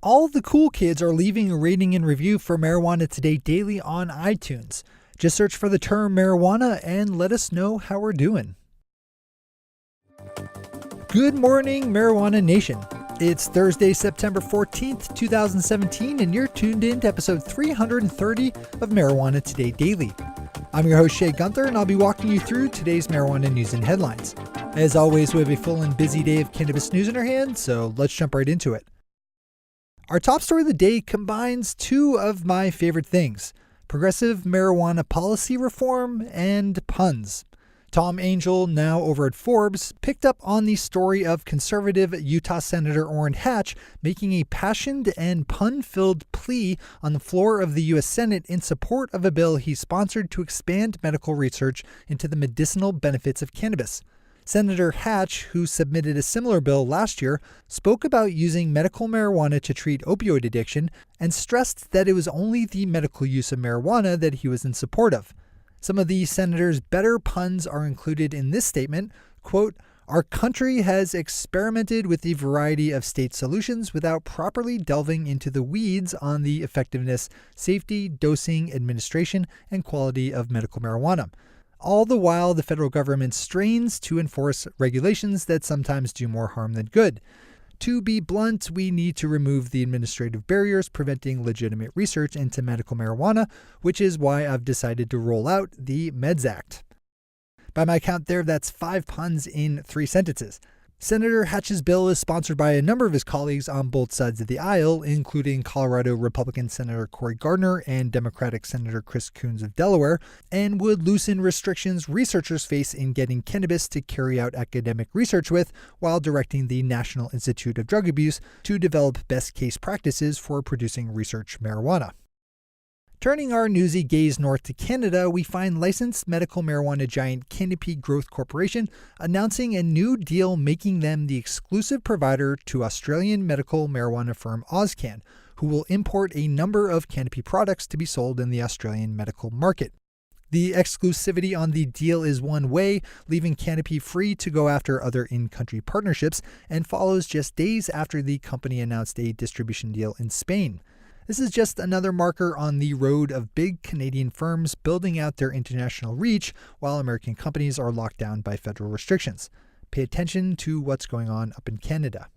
All the cool kids are leaving a rating and review for Marijuana Today Daily on iTunes. Just search for the term marijuana and let us know how we're doing. Good morning, Marijuana Nation. It's Thursday, September 14th, 2017, and you're tuned in to episode 330 of Marijuana Today Daily. I'm your host, Shay Gunther, and I'll be walking you through today's marijuana news and headlines. As always, we have a full and busy day of cannabis news in our hands, so let's jump right into it. Our top story of the day combines two of my favorite things: progressive marijuana policy reform and puns. Tom Angel, now over at Forbes, picked up on the story of conservative Utah Senator Orrin making a passioned and pun-filled plea on the floor of the U.S. Senate in support of a bill he sponsored to expand medical research into the medicinal benefits of cannabis. Senator Hatch, who submitted a similar bill last year, spoke about using medical marijuana to treat opioid addiction and stressed that it was only the medical use of marijuana that he was in support of. Some of the senator's better puns are included in this statement. Quote, "Our country has experimented with a variety of state solutions without properly delving into the weeds on the effectiveness, safety, dosing, administration, and quality of medical marijuana. All the while, the federal government strains to enforce regulations that sometimes do more harm than good. To be blunt, we need to remove the administrative barriers preventing legitimate research into medical marijuana, which is why I've decided to roll out the Meds Act." By my count there, that's 5 puns in 3 sentences. Senator Hatch's bill is sponsored by a number of his colleagues on both sides of the aisle, including Colorado Republican Senator Cory Gardner and Democratic Senator Chris Coons of Delaware, and would loosen restrictions researchers face in getting cannabis to carry out academic research with, while directing the National Institute of Drug Abuse to develop best case practices for producing research marijuana. Turning our newsy gaze north to Canada, we find licensed medical marijuana giant Canopy Growth Corporation announcing a new deal making them the exclusive provider to Australian medical marijuana firm Ozcan, who will import a number of Canopy products to be sold in the Australian medical market. The exclusivity on the deal is one way, leaving Canopy free to go after other in-country partnerships, and follows just days after the company announced a distribution deal in Spain. This is just another marker on the road of big Canadian firms building out their international reach while American companies are locked down by federal restrictions. Pay attention to what's going on up in Canada.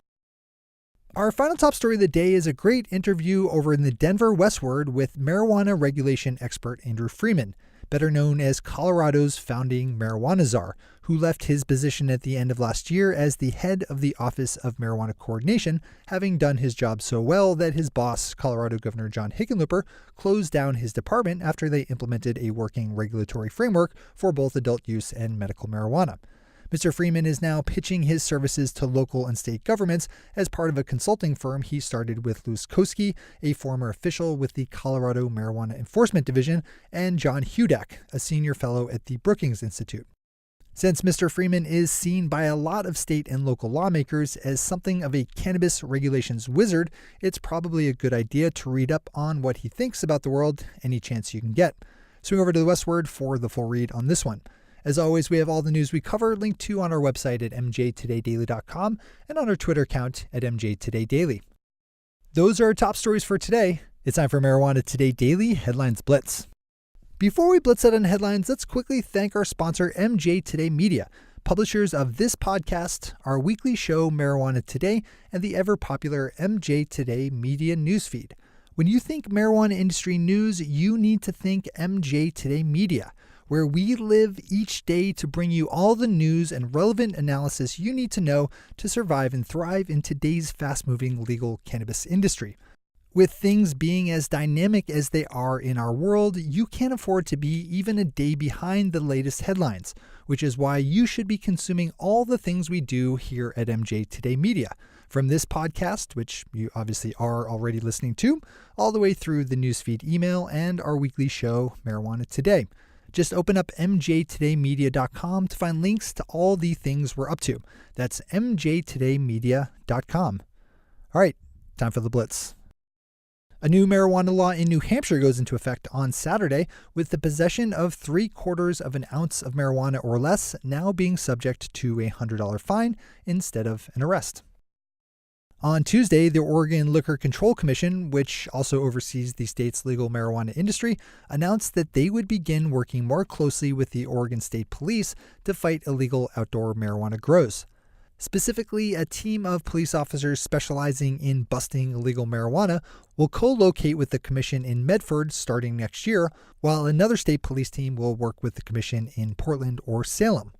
Our final top story of the day is a great interview over in the Denver Westword with marijuana regulation expert Andrew Freedman, better known as Colorado's founding marijuana czar, who left his position at the end of last year as the head of the Office of Marijuana Coordination, having done his job so well that his boss, Colorado Governor John Hickenlooper, closed down his department after they implemented a working regulatory framework for both adult use and medical marijuana. Mr. Freedman is now pitching his services to local and state governments as part of a consulting firm he started with Louis Koski, a former official with the Colorado Marijuana Enforcement Division, and John Hudak, a senior fellow at the Brookings Institute. Since Mr. Freedman is seen by a lot of state and local lawmakers as something of a cannabis regulations wizard, it's probably a good idea to read up on what he thinks about the world any chance you can get. Swing over to the Westword for the full read on this one. As always, we have all the news we cover linked to on our website at mjtodaydaily.com and on our Twitter account at mjtodaydaily. Those are our top stories for today. It's time for Marijuana Today Daily Headlines Blitz. Before we blitz out on headlines, let's quickly thank our sponsor, MJ Today Media, publishers of this podcast, our weekly show Marijuana Today, and the ever-popular MJ Today Media newsfeed. When you think marijuana industry news, you need to think MJ Today Media, where we live each day to bring you all the news and relevant analysis you need to know to survive and thrive in today's fast-moving legal cannabis industry. With things being as dynamic as they are in our world, you can't afford to be even a day behind the latest headlines, which is why you should be consuming all the things we do here at MJ Today Media, from this podcast, which you obviously are already listening to, all the way through the newsfeed email and our weekly show, Marijuana Today. Just open up mjtodaymedia.com to find links to all the things we're up to. That's mjtodaymedia.com. All right, time for the blitz. A new marijuana law in New Hampshire goes into effect on Saturday, with the possession of 3/4 of an ounce of marijuana or less now being subject to a $100 fine instead of an arrest. On Tuesday, the Oregon Liquor Control Commission, which also oversees the state's legal marijuana industry, announced that they would begin working more closely with the Oregon State Police to fight illegal outdoor marijuana grows. Specifically, a team of police officers specializing in busting illegal marijuana will co-locate with the commission in Medford starting next year, while another state police team will work with the commission in Portland or Salem.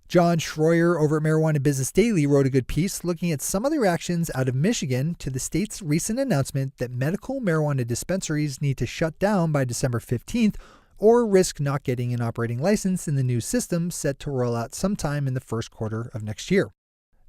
John Schroyer over at Marijuana Business Daily wrote a good piece looking at some of the reactions out of Michigan to the state's recent announcement that medical marijuana dispensaries need to shut down by December 15th or risk not getting an operating license in the new system set to roll out sometime in the first quarter of next year.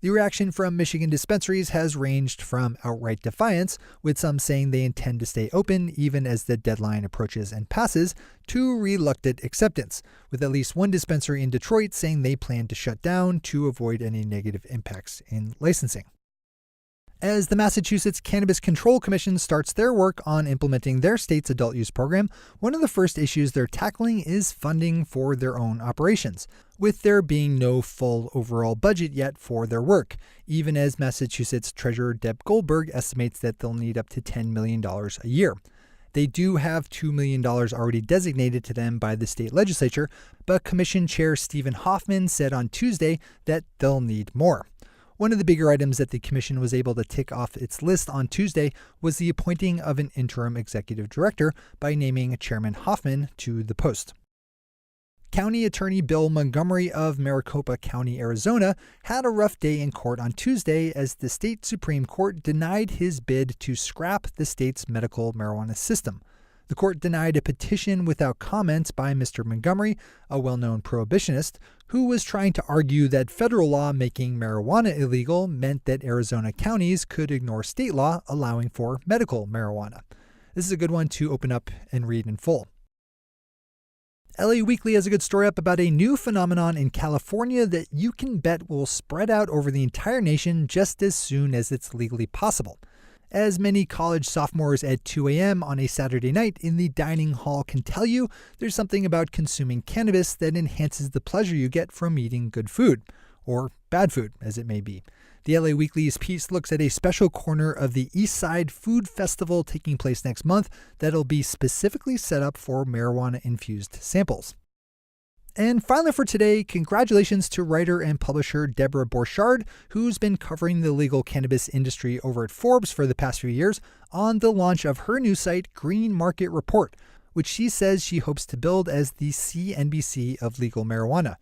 The reaction from Michigan dispensaries has ranged from outright defiance, with some saying they intend to stay open even as the deadline approaches and passes, to reluctant acceptance, with at least one dispensary in Detroit saying they plan to shut down to avoid any negative impacts in licensing. As the Massachusetts Cannabis Control Commission starts their work on implementing their state's adult use program, one of the first issues they're tackling is funding for their own operations, with there being no full overall budget yet for their work, even as Massachusetts Treasurer Deb Goldberg estimates that they'll need up to $10 million a year. They do have $2 million already designated to them by the state legislature, but Commission Chair Stephen Hoffman said on Tuesday that they'll need more. One of the bigger items that the commission was able to tick off its list on Tuesday was the appointing of an interim executive director by naming Chairman Hoffman to the post. County Attorney Bill Montgomery of Maricopa County, Arizona, had a rough day in court on Tuesday as the state Supreme Court denied his bid to scrap the state's medical marijuana system. The court denied a petition without comment by Mr. Montgomery, a well-known prohibitionist, who was trying to argue that federal law making marijuana illegal meant that Arizona counties could ignore state law allowing for medical marijuana. This is a good one to open up and read in full. LA Weekly has a good story up about a new phenomenon in California that you can bet will spread out over the entire nation just as soon as it's legally possible. As many college sophomores at 2 a.m. on a Saturday night in the dining hall can tell you, there's something about consuming cannabis that enhances the pleasure you get from eating good food, or bad food, as it may be. The LA Weekly's piece looks at a special corner of the East Side Food Festival taking place next month that'll be specifically set up for marijuana-infused samples. And finally for today, congratulations to writer and publisher Deborah Borchard, who's been covering the legal cannabis industry over at Forbes for the past few years, on the launch of her new site, Green Market Report, which she says she hopes to build as the CNBC of legal marijuana.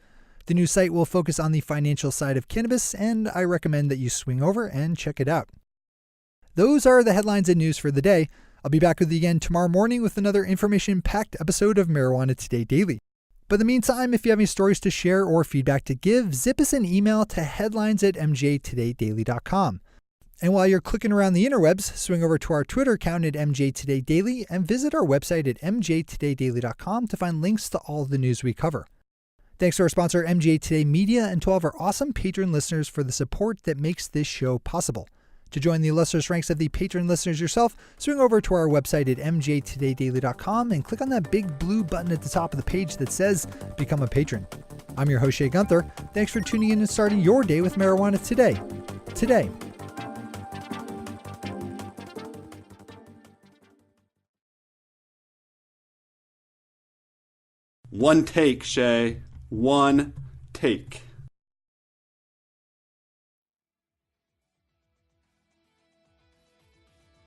The new site will focus on the financial side of cannabis, and I recommend that you swing over and check it out. Those are the headlines and news for the day. I'll be back with you again tomorrow morning with another information-packed episode of Marijuana Today Daily. But in the meantime, if you have any stories to share or feedback to give, zip us an email to headlines@mjtodaydaily.com. And while you're clicking around the interwebs, swing over to our Twitter account at mjtodaydaily and visit our website at mjtodaydaily.com to find links to all the news we cover. Thanks to our sponsor, MJ Today Media, and to all of our awesome patron listeners for the support that makes this show possible. To join the illustrious ranks of the patron listeners yourself, swing over to our website at mjtodaydaily.com and click on that big blue button at the top of the page that says Become a Patron. I'm your host, Shay Gunther. Thanks for tuning in and starting your day with marijuana today. One take, Shay. One take.